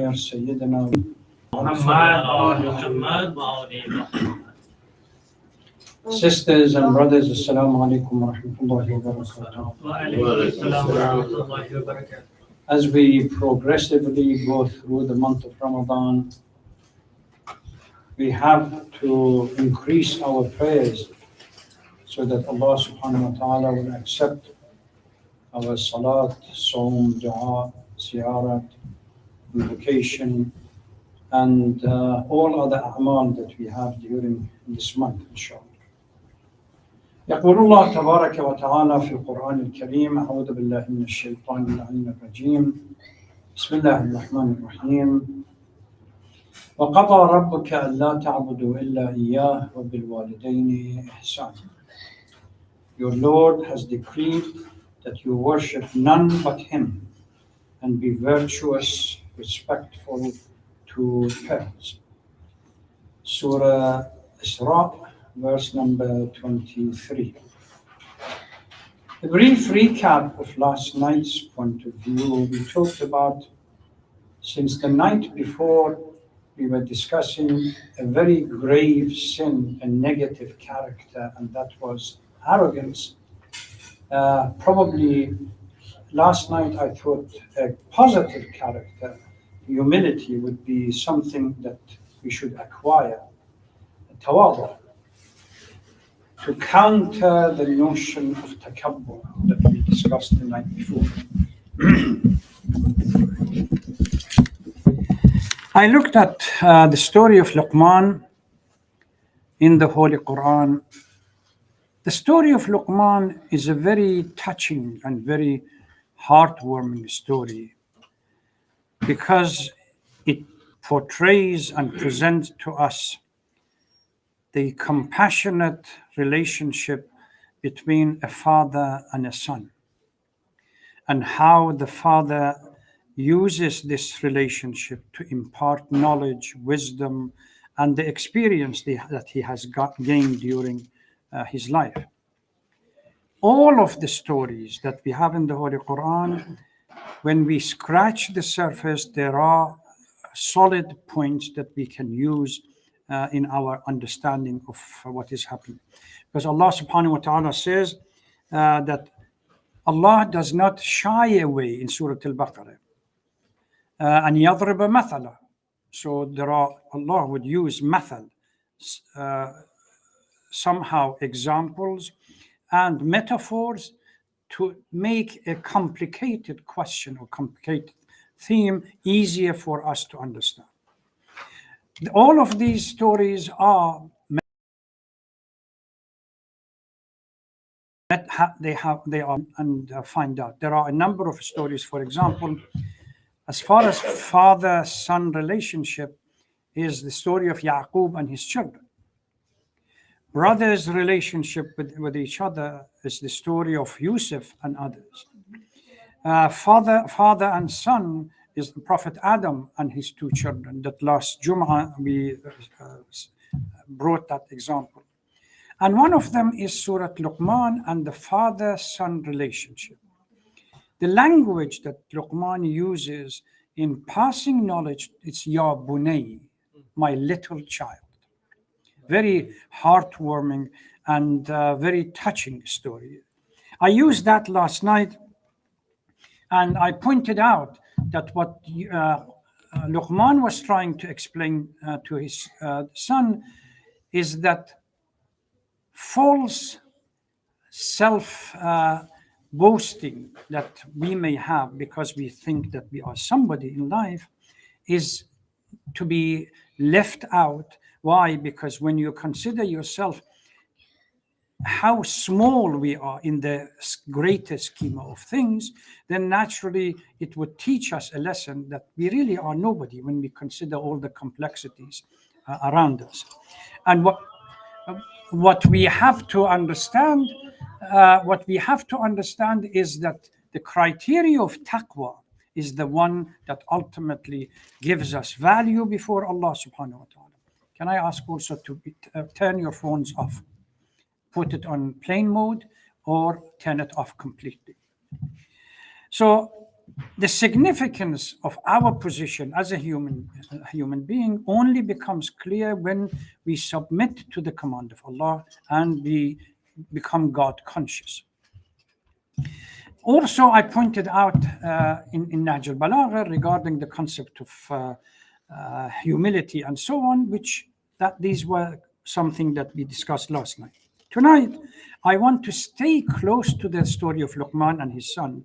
dear Sayyidina Sisters and brothers, Assalamu alaikum wa rahmatullahi wa barakatuh. As we progressively go through the month of Ramadan, we have to increase our prayers so that Allah subhanahu wa ta'ala will accept our salat, saum, dua, ziyarat, invocation, and all other a'mal that we have during this month, inshallah. يقول الله تبارك وتعالى في القرآن الكريم أعوذ بالله من الشيطان اللعين الرجيم بسم الله الرحمن الرحيم وقضى ربك ألا تعبدوا إلا إياه وبالوالدين إحسانا. Your Lord has decreed that you worship none but Him and be virtuous, respectful to parents. Surah Isra, verse number 23. A brief recap of last night's point of view. We talked about, since the night before, we were discussing a very grave sin and negative character, and that was arrogance. Probably last night I thought a positive character, humility, would be something that we should acquire, tawadu, to counter the notion of takabbur that we discussed the night before. I looked at the story of Luqman in the Holy Quran. The story of Luqman is a very touching and very heartwarming story because it portrays and presents to us the compassionate relationship between a father and a son, and how the father uses this relationship to impart knowledge, wisdom, and the experience that he has gained during his life. All of the stories that we have in the Holy Quran, when we scratch the surface, there are solid points that we can use in our understanding of what is happening. Because Allah subhanahu wa ta'ala says that Allah does not shy away in Surah Al-Baqarah. أن يضرب مثلا. So Allah would use mathal, somehow examples and metaphors to make a complicated question or complicated theme easier for us to understand. All of these stories are and find out. There are a number of stories. For example, as far as father-son relationship is the story of Yaqub and his children. Brothers' relationship with each other is the story of Yusuf and others. Father and son is the Prophet Adam and his two children. That last Jum'ah we brought that example. And one of them is Surah Luqman and the father-son relationship. The language that Luqman uses in passing knowledge, it's Ya Bunay, my little child. Very heartwarming and very touching story. I used that last night, and I pointed out that what Luqman was trying to explain to his son is that false self-boasting that we may have because we think that we are somebody in life is to be left out. Why? Because when you consider yourself how small we are in the greater scheme of things, then naturally it would teach us a lesson that we really are nobody when we consider all the complexities around us. And what we have to understand is that the criteria of taqwa is the one that ultimately gives us value before Allah subhanahu wa ta'ala. Can I ask also to turn your phones off? Put it on plane mode or turn it off completely. So the significance of our position as a human being only becomes clear when we submit to the command of Allah and we become God conscious. Also, I pointed out in Nahj al-Balagha regarding the concept of humility and so on, which that these were something that we discussed last night. Tonight, I want to stay close to the story of Luqman and his son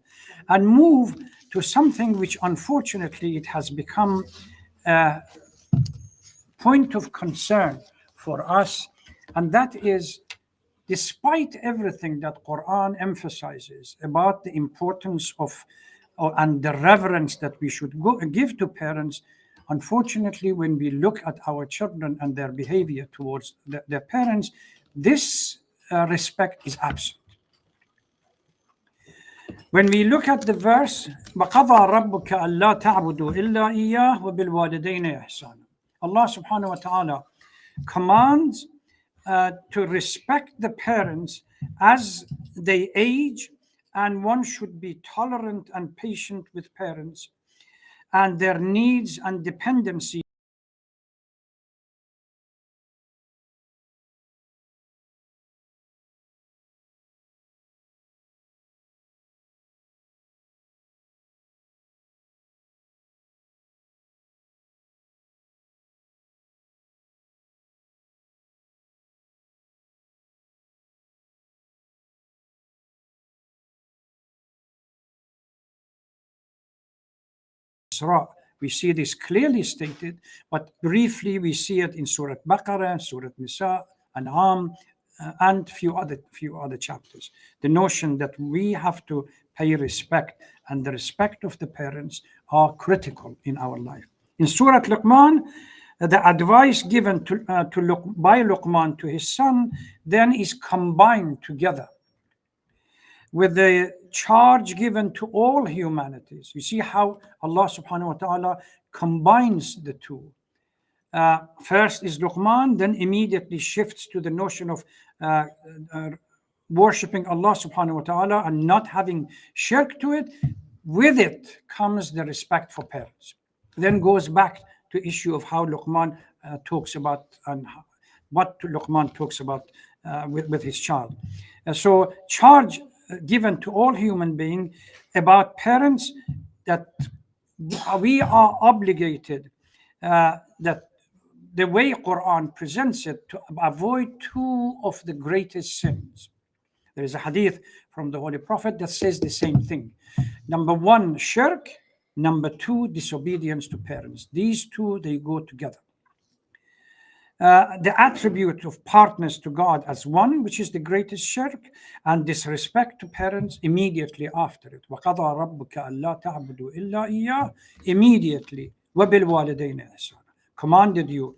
and move to something which unfortunately it has become a point of concern for us, and that is, despite everything that Quran emphasizes about the importance of and the reverence that we should give to parents, unfortunately, when we look at our children and their behavior towards their parents, this respect is absent. When we look at the verse, وَقَضَى رَبُّكَ أَلَّا تَعْبُدُوا إِلَّا إِيَّاهُ وَبِالْوَالِدَيْنِ إِحْسَانًا. Allah subhanahu wa ta'ala commands to respect the parents as they age, and one should be tolerant and patient with parents and their needs and dependency. We see this clearly stated, but briefly we see it in Surah Baqarah, Surah Nisa, An'am, and few other chapters. The notion that we have to pay respect, and the respect of the parents are critical in our life. In Surah Luqman, the advice given by Luqman to his son then is combined together with the charge given to all humanities. You see how Allah subhanahu wa ta'ala combines the two. First is Luqman, then immediately shifts to the notion of worshipping Allah subhanahu wa ta'ala and not having shirk to it. With it comes the respect for parents. Then goes back to issue of how Luqman talks about and what Luqman talks about with his child. So charge given to all human beings about parents, that we are obligated, that the way Quran presents it, to avoid two of the greatest sins. There is a hadith from the Holy Prophet that says the same thing. Number one, shirk. Number two, disobedience to parents. These two, they go together. The attribute of partners to God as one, which is the greatest shirk, and disrespect to parents immediately after it. وَقَضَى رَبُّكَ أَلَّا تَعْبُدُوا إِلَّا إِيَّاهُ, immediately. وَبِالْوَالِدَيْنِ إِحْسَانًا, commanded you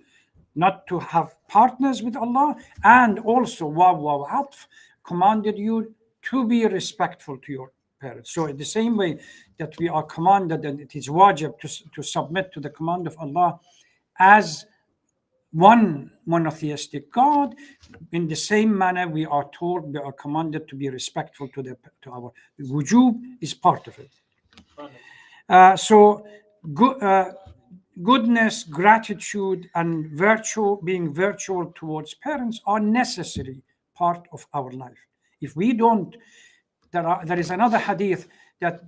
not to have partners with Allah, and also waw atf, commanded you to be respectful to your parents. So in the same way that we are commanded, and it is wajib to submit to the command of Allah as one monotheistic God, in the same manner we are told, we are commanded to be respectful to our wujub is part of it. Goodness, gratitude, and virtue, being virtual towards parents, are necessary part of our life. If we don't, there is another hadith that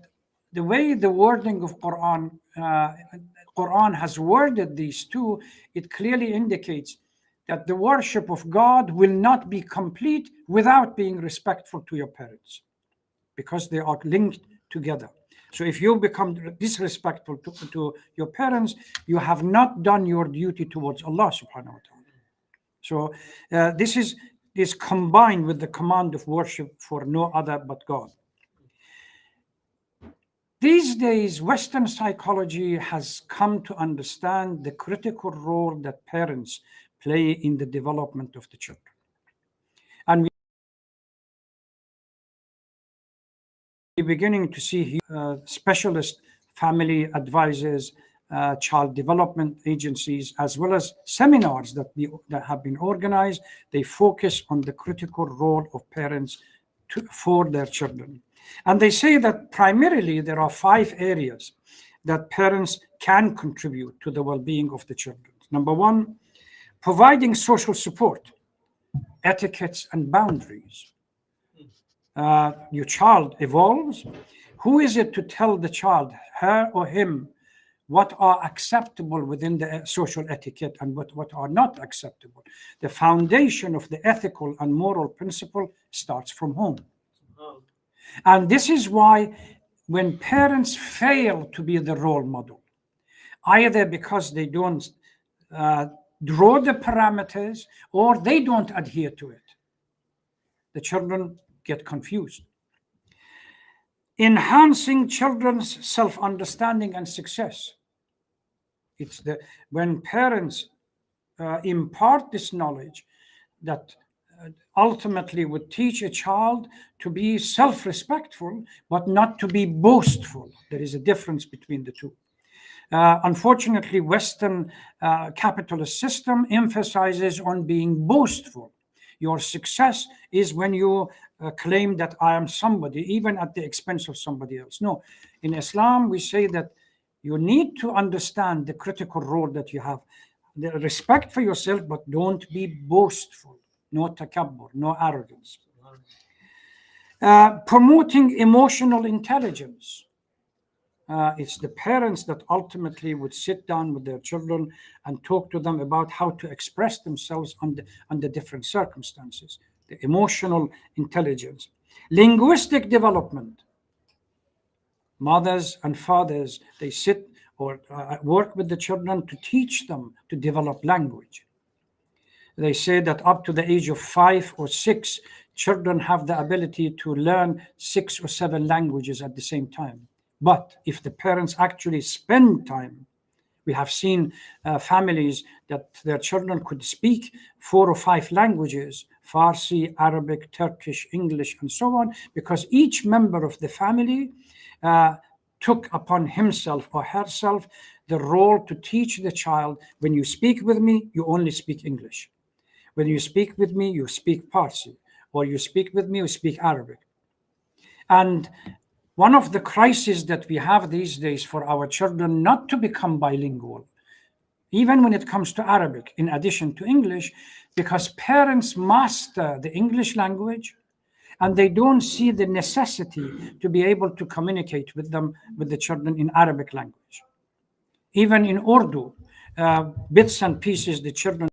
the way the wording of Quran has worded these two, it clearly indicates that the worship of God will not be complete without being respectful to your parents, because they are linked together. So if you become disrespectful to your parents, you have not done your duty towards Allah subhanahu wa ta'ala. So this is combined with the command of worship for no other but God. These days, Western psychology has come to understand the critical role that parents play in the development of the children. And we're beginning to see specialist family advisors, child development agencies, as well as seminars that have been organized. They focus on the critical role of parents for their children. And they say that primarily there are 5 areas that parents can contribute to the well-being of the children. Number 1, providing social support, etiquettes, and boundaries. Your child evolves. Who is it to tell the child, her or him, what are acceptable within the social etiquette and what are not acceptable? The foundation of the ethical and moral principle starts from home. And this is why when parents fail to be the role model, either because they don't draw the parameters or they don't adhere to it, the children get confused. Enhancing children's self-understanding and success. It's when parents impart this knowledge that ultimately would teach a child to be self-respectful, but not to be boastful. There is a difference between the two. Unfortunately, Western capitalist system emphasizes on being boastful. Your success is when you claim that I am somebody, even at the expense of somebody else. No, in Islam, we say that you need to understand the critical role that you have. The respect for yourself, but don't be boastful. No takabbur, no arrogance. Promoting emotional intelligence. It's the parents that ultimately would sit down with their children and talk to them about how to express themselves under different circumstances. The emotional intelligence. Linguistic development. Mothers and fathers, they sit or work with the children to teach them to develop language. They say that up to the age of 5 or 6, children have the ability to learn 6 or 7 languages at the same time. But if the parents actually spend time, we have seen families that their children could speak 4 or 5 languages, Farsi, Arabic, Turkish, English, and so on, because each member of the family took upon himself or herself the role to teach the child, when you speak with me, you only speak English. When you speak with me, you speak Farsi, or you speak with me, you speak Arabic. And one of the crises that we have these days for our children not to become bilingual, even when it comes to Arabic, in addition to English, because parents master the English language and they don't see the necessity to be able to communicate with them, with the children, in Arabic language. Even in Urdu, bits and pieces the children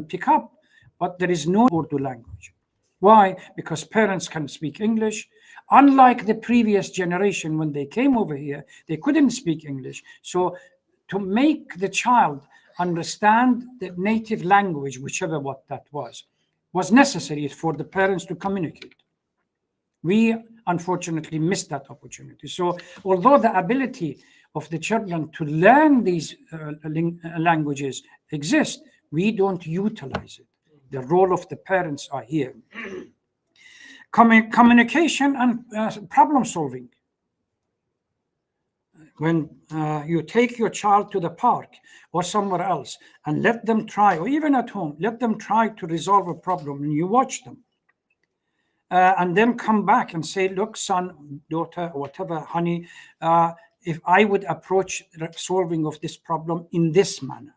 pick up, but there is no Urdu language. Why? Because parents can speak English. Unlike the previous generation, when they came over here, they couldn't speak English. So to make the child understand the native language, whichever what that was necessary for the parents to communicate. We unfortunately missed that opportunity. So although the ability of the children to learn these languages exists, we don't utilize it. The role of the parents are here. Communication and problem solving. When you take your child to the park or somewhere else and let them try, or even at home, let them try to resolve a problem, and you watch them. And then come back and say, look, son, daughter, or whatever, honey, if I would approach the solving of this problem in this manner,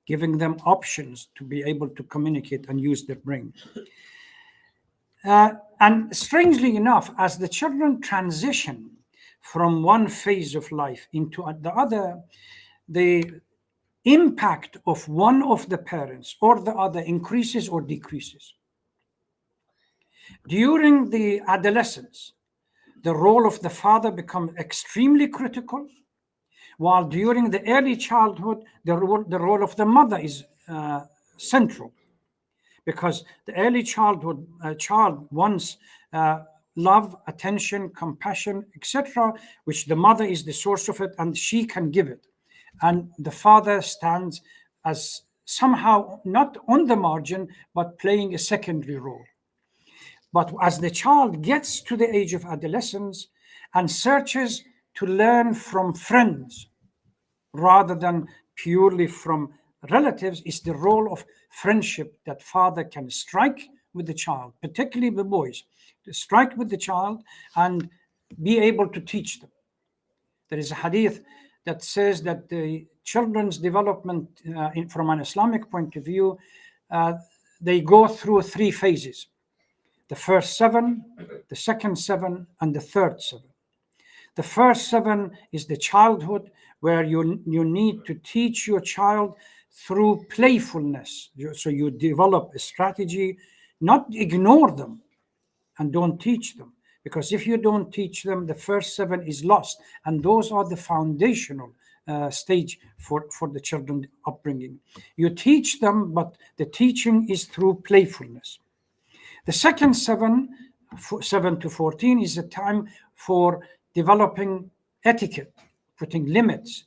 giving them options to be able to communicate and use their brain. And strangely enough, as the children transition from one phase of life into the other, the impact of one of the parents or the other increases or decreases. During the adolescence, the role of the father becomes extremely critical, while during the early childhood, the role of the mother is central. Because the early childhood child wants love, attention, compassion, etc., which the mother is the source of it, and she can give it. And the father stands as somehow not on the margin, but playing a secondary role. But as the child gets to the age of adolescence and searches to learn from friends rather than purely from relatives, is the role of friendship that father can strike with the child, particularly the boys, to strike with the child and be able to teach them. There is a hadith that says that the children's development, from an Islamic point of view, they go through 3 phases: the first 7, the second 7, and the third 7. The first 7 is the childhood, where you need to teach your child through playfulness. So you develop a strategy, not ignore them and don't teach them. Because if you don't teach them, the first 7 is lost. And those are the foundational stage for the children upbringing. You teach them, but the teaching is through playfulness. The second 7, 7 to 14, is a time for developing etiquette, putting limits,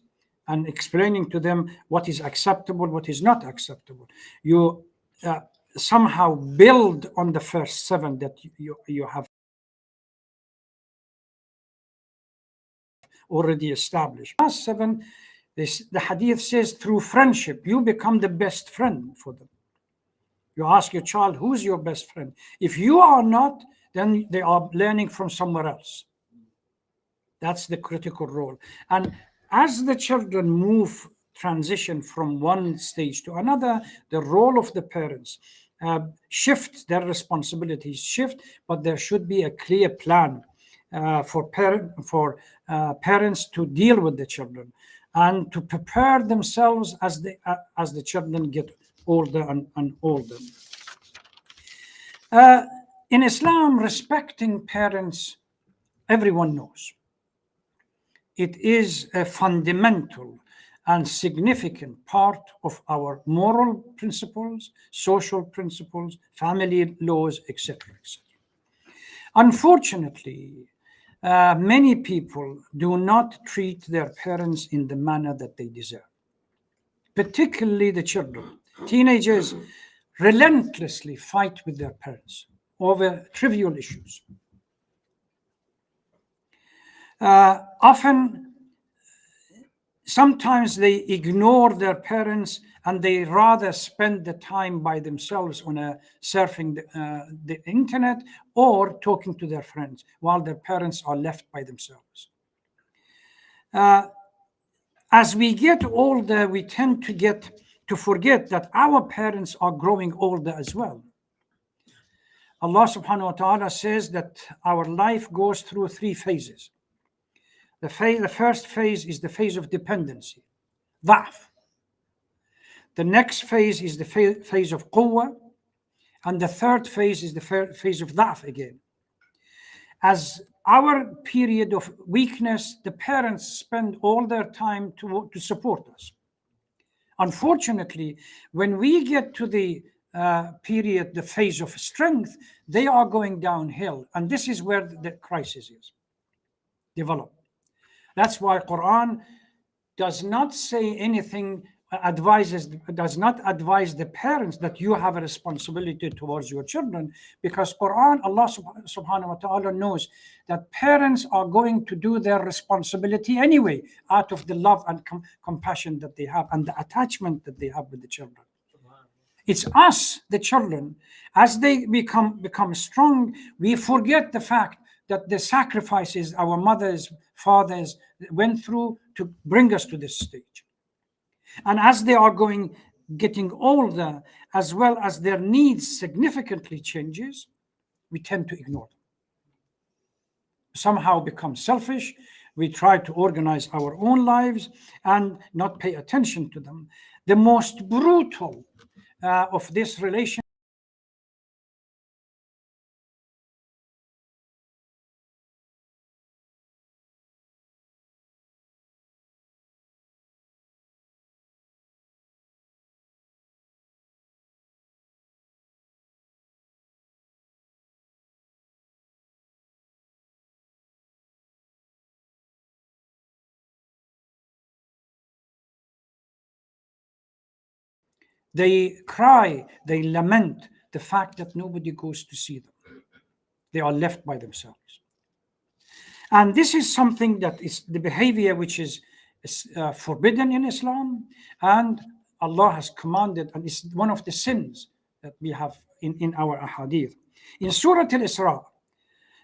and explaining to them what is acceptable, what is not acceptable. You somehow build on the first 7 that you have already established. Last 7, the hadith says, through friendship, you become the best friend for them. You ask your child, who's your best friend? If you are not, then they are learning from somewhere else. That's the critical role. And as the children transition from one stage to another, the role of the parents shifts, their responsibilities shift, but there should be a clear plan for parents to deal with the children and to prepare themselves as the children get older and older. In Islam, respecting parents, everyone knows. It is a fundamental and significant part of our moral principles, social principles, family laws, etc., etc. Unfortunately, many people do not treat their parents in the manner that they deserve, particularly the children. Teenagers relentlessly fight with their parents over trivial issues. Sometimes they ignore their parents and they rather spend the time by themselves on surfing the internet or talking to their friends while their parents are left by themselves. As we get older, we tend to forget that our parents are growing older as well. Allah subhanahu wa ta'ala says that our life goes through 3 phases. The first phase is the phase of dependency, ضعف. The next phase is the phase of quwwah, and the third phase is the phase of ضعف again. As our period of weakness, the parents spend all their time to support us. Unfortunately, when we get to the period, the phase of strength, they are going downhill, and this is where the crisis is developed. That's why Quran does not say anything, does not advise the parents that you have a responsibility towards your children, because Quran, Allah subhanahu wa ta'ala knows that parents are going to do their responsibility anyway out of the love and compassion that they have and the attachment that they have with the children. It's us, the children, as they become strong, we forget the fact that the sacrifices our mothers, fathers went through to bring us to this stage. And as they are getting older, as well as their needs significantly changes, we tend to ignore them. Somehow become selfish. We try to organize our own lives and not pay attention to them. The most brutal of this relation they cry, they lament the fact that nobody goes to see them. They are left by themselves. And this is something that is the behavior which is forbidden in Islam, and Allah has commanded, and it's one of the sins that we have in our ahadith. In Surah Al-Isra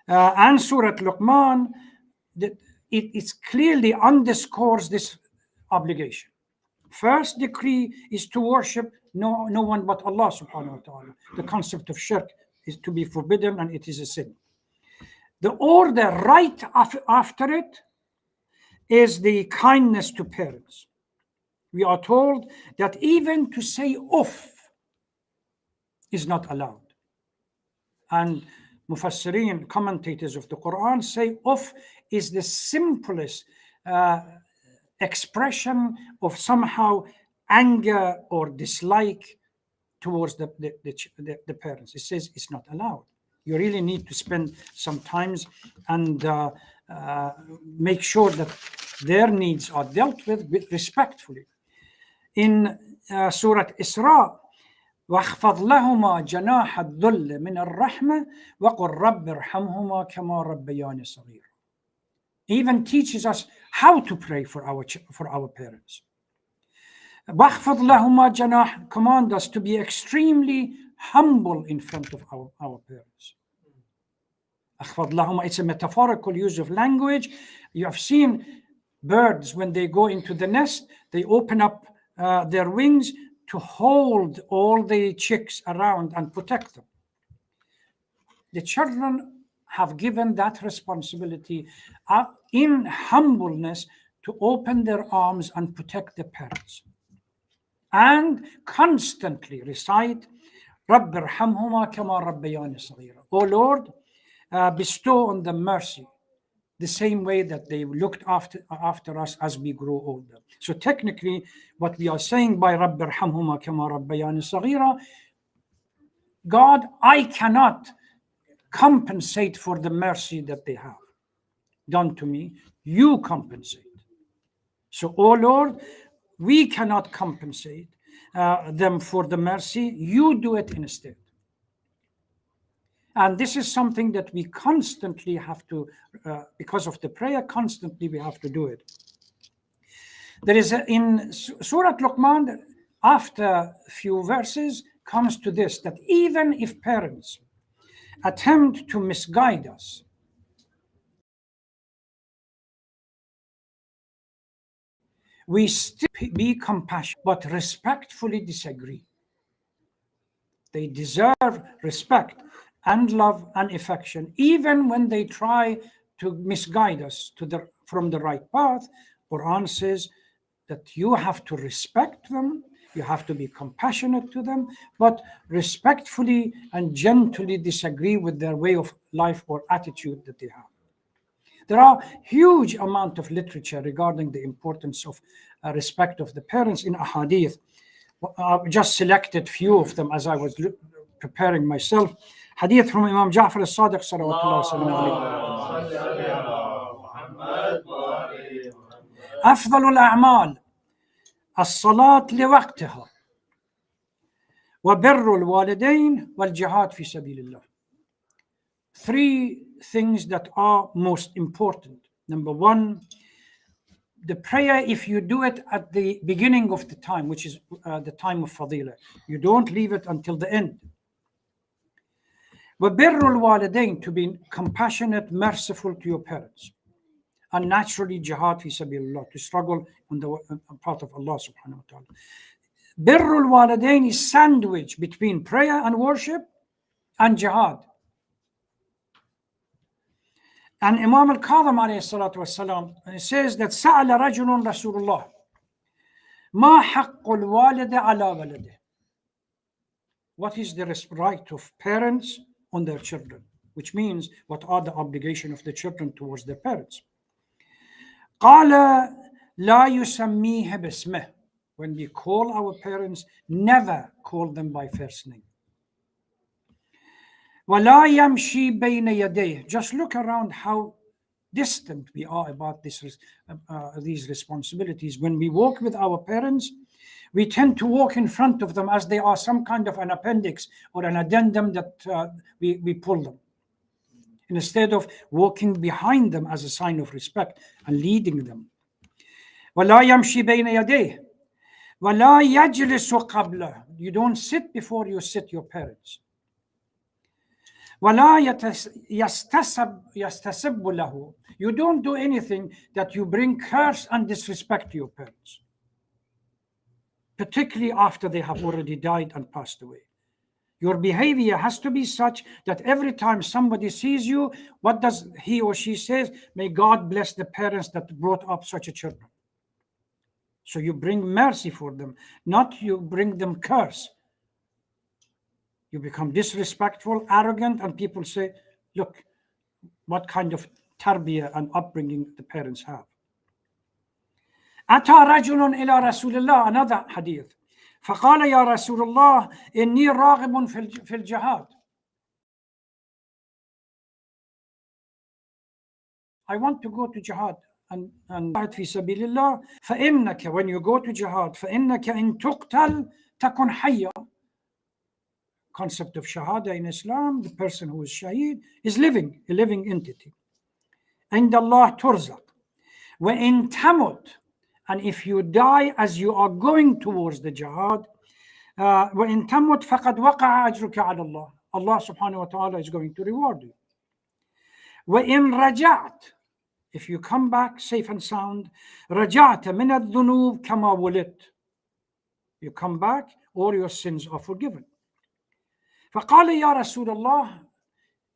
and Surah Luqman, it clearly underscores this obligation. First decree is to worship no one but Allah subhanahu wa ta'ala. The concept of shirk is to be forbidden, and it is a sin. The order right after it is the kindness to parents. We are told that even to say uff is not allowed. And Mufassirin, commentators of the Quran, say uff is the simplest expression of somehow anger or dislike towards the parents. It says it's not allowed. You really need to spend some time and make sure that their needs are dealt with respectfully. In Surah Isra, وَاخْفَضْ لَهُمَا جَنَاحَ الذُّلِّ مِنَ الرَّحْمَةِ وَقُلْ رَبِّ ارْحَمْهُمَا كَمَا رَبَّيَانِ صَغِيرًا. Even teaches us how to pray for our parents. وَاخْفَضْ لَهُمَا جَنَاحَ command us to be extremely humble in front of our parents. أخفض لهما, it's a metaphorical use of language. You have seen birds when they go into the nest, they open up their wings to hold all the chicks around and protect them. The children have given that responsibility in humbleness to open their arms and protect the parents. And constantly recite, رَبِّ ارْحَمْهُمَا كَمَا رَبَّيَانِ صَغِيرًا. O Lord, bestow on them mercy, the same way that they looked after us as we grow older. So technically, what we are saying by رَبِّ ارْحَمْهُمَا كَمَا رَبَّيَانِ صَغِيرًا, God, I cannot compensate for the mercy that they have done to me. You compensate. So, oh Lord, we cannot compensate them for the mercy. You do it instead. And this is something that we constantly have to, because of the prayer, constantly we have to do it. There is in Surah Luqman, after a few verses, comes to this, that even if parents attempt to misguide us, we still be compassionate, but respectfully disagree. They deserve respect and love and affection, even when they try to misguide us from the right path. Quran says that you have to respect them, you have to be compassionate to them, but respectfully and gently disagree with their way of life or attitude that they have. There are huge amount of literature regarding the importance of respect of the parents in ahadith. I've just selected few of them as I was preparing myself. Hadith from Imam Ja'far al-Sadiq sallallahu alaihi wasallam. أفضل الأعمال الصلاة لوقتها وبر الوالدين والجهاد في سبيل الله. Three things that are most important. Number one, the prayer, if you do it at the beginning of the time, which is the time of fadilah, you don't leave it until the end. وَبِرُّ الْوَالِدَيْنِ, to be compassionate, merciful to your parents. And naturally, jihad fi sabilillah, to struggle on the path of Allah subhanahu wa ta'ala. بِرُّ الْوَالِدَيْنِ is sandwich between prayer and worship and jihad. And Imam al-Kadhim alayhi salatu wasalam says that سأل رجل رسول الله ما حق الوالد على ولده. What is the right of parents on their children? Which means, what are the obligations of the children towards their parents? قال لا يسميه باسمه. When we call our parents, never call them by first name. ولا يمشي بين يديه. Just look around how distant we are about these responsibilities. When we walk with our parents, we tend to walk in front of them as they are some kind of an appendix or an addendum that we pull them, instead of walking behind them as a sign of respect and leading them. ولا يمشي بين يديه ولا يجلس قبله. You don't sit before you sit your parents. وَلَا يَسْتَسِبُّ لَهُ. You don't do anything that you bring curse and disrespect to your parents, particularly after they have already died and passed away. Your behavior has to be such that every time somebody sees you, what does he or she says? May God bless the parents that brought up such a children. So you bring mercy for them, not you bring them curse. You become disrespectful, arrogant, and people say, look, what kind of tarbiyah and upbringing the parents have. أتى رجل إلى رسول الله, another hadith. فقال يا رسول الله إني راغب في الجهاد. I want to go to jihad and fight في سبيل الله. فإنك, when you go to jihad, فإنك إن تقتل تكن حيا. Concept of shahada in Islam, the person who is shaheed is living, a living entity. عند الله ترزق. وإن تمت, and if you die as you are going towards the jihad, وإن تمت فقد وقع أجرك على الله. Allah subhanahu wa ta'ala is going to reward you. وإن رجعت, if you come back safe and sound, رجعت من الذنوب كما ولدت. You come back, all your sins are forgiven. فقال يا رسول الله,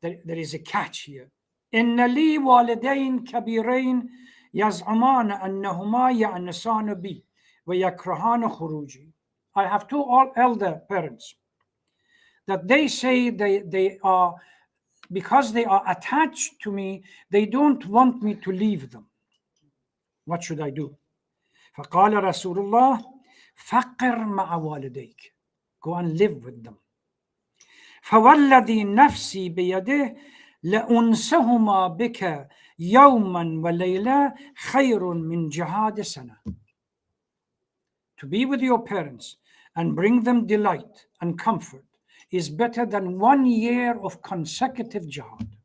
there is a catch here. إن لي والدين كبيرين يزعمان أنهما يأنسان بي ويكرهان خروجي. I have two elder parents that they say they are, because they are attached to me, they don't want me to leave them. What should I do? فقال رسول الله فقر مع والديك. Go and live with them. فوالذي نفسي بيده لأنسهما بك يوما وليلة خير من جهاد سنة. To be with your parents and bring them delight and comfort is better than 1 year of consecutive jihad.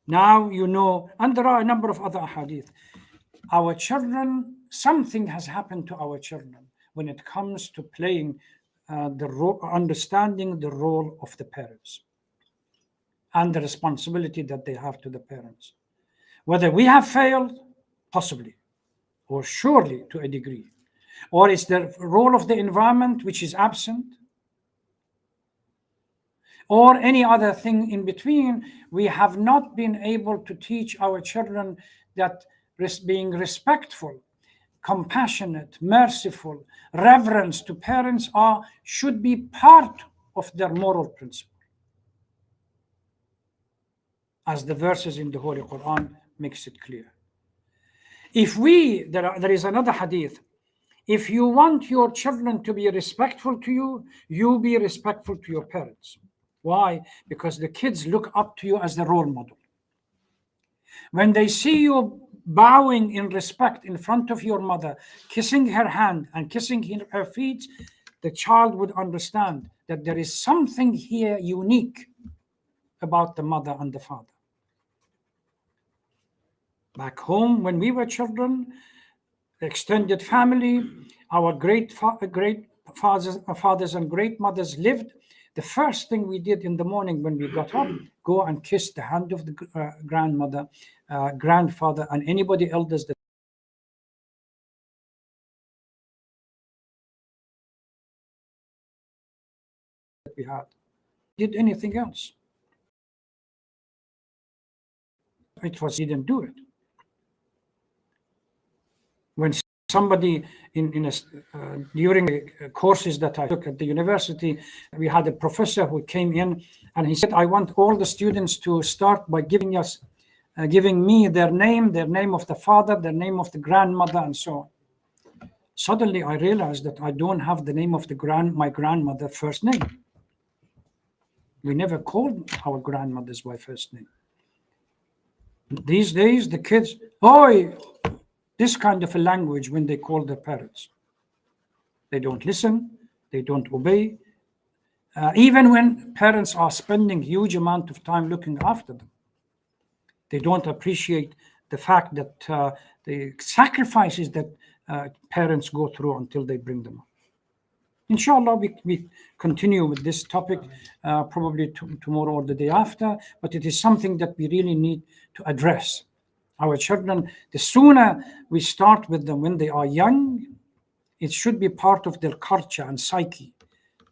Now you know, and there are a number of other ahadith. Our children, something has happened to our children when it comes to playing understanding the role of the parents and the responsibility that they have to the parents. Whether we have failed, possibly, or surely to a degree, or it's the role of the environment which is absent, or any other thing in between, we have not been able to teach our children that being respectful, compassionate, merciful, reverence to parents should be part of their moral principle, as the verses in the Holy Quran makes it clear. If there is another hadith, if you want your children to be respectful to you, you be respectful to your parents. Why? Because the kids look up to you as the role model. When they see you bowing in respect in front of your mother, kissing her hand and kissing her feet, the child would understand that there is something here unique about the mother and the father. Back home, when we were children, the extended family, our great fathers and great mothers lived. The first thing we did in the morning when we got up, go and kiss the hand of the grandmother, grandfather, and anybody elders that we had. Did anything else? Didn't do it. When somebody during the courses that I took at the university, we had a professor who came in and he said, I want all the students to start by giving me their name of the father, their name of the grandmother, and so on. Suddenly I realized that I don't have the name of my grandmother first name. We never called our grandmothers by first name. These days, the kids, oi, this kind of a language when they call their parents. They don't listen, they don't obey. Even when parents are spending huge amount of time looking after them, they don't appreciate the fact that the sacrifices that parents go through until they bring them up. Inshallah, we continue with this topic probably tomorrow or the day after, but it is something that we really need to address. Our children, the sooner we start with them when they are young, it should be part of their culture and psyche.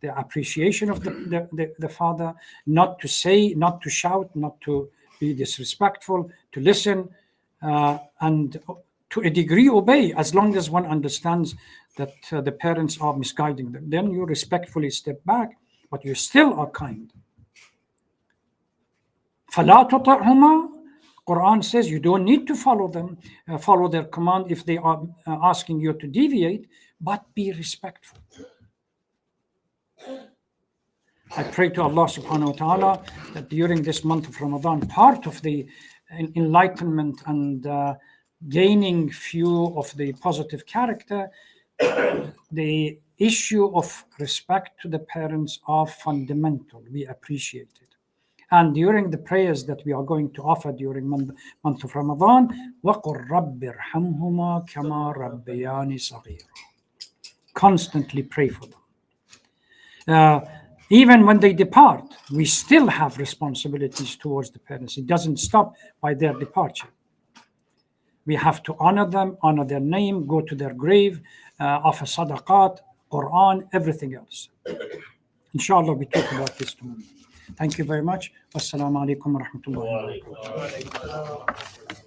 The appreciation of the father, not to say, not to shout, not to be disrespectful, to listen, and to a degree obey, as long as one understands that the parents are misguiding them. Then you respectfully step back, but you still are kind. فَلَا تُطِعْهُمَا. Quran says you don't need to follow them, follow their command if they are asking you to deviate, but be respectful. I pray to Allah subhanahu wa ta'ala that during this month of Ramadan, part of the enlightenment and gaining few of the positive character, the issue of respect to the parents are fundamental. We appreciate it. And during the prayers that we are going to offer during month of Ramadan, وَقُلْ رَبِّ ارْحَمْهُمَا كَمَا رَبَّيَانِ صَغِيرًا. Constantly pray for them. Even when they depart, we still have responsibilities towards the parents. It doesn't stop by their departure. We have to honor them, honor their name, go to their grave, offer sadaqat, Quran, everything else. Inshallah, we talk about this tomorrow. Thank you very much. Wassalamu alaikum wa rahmatullahi wa barakatuh.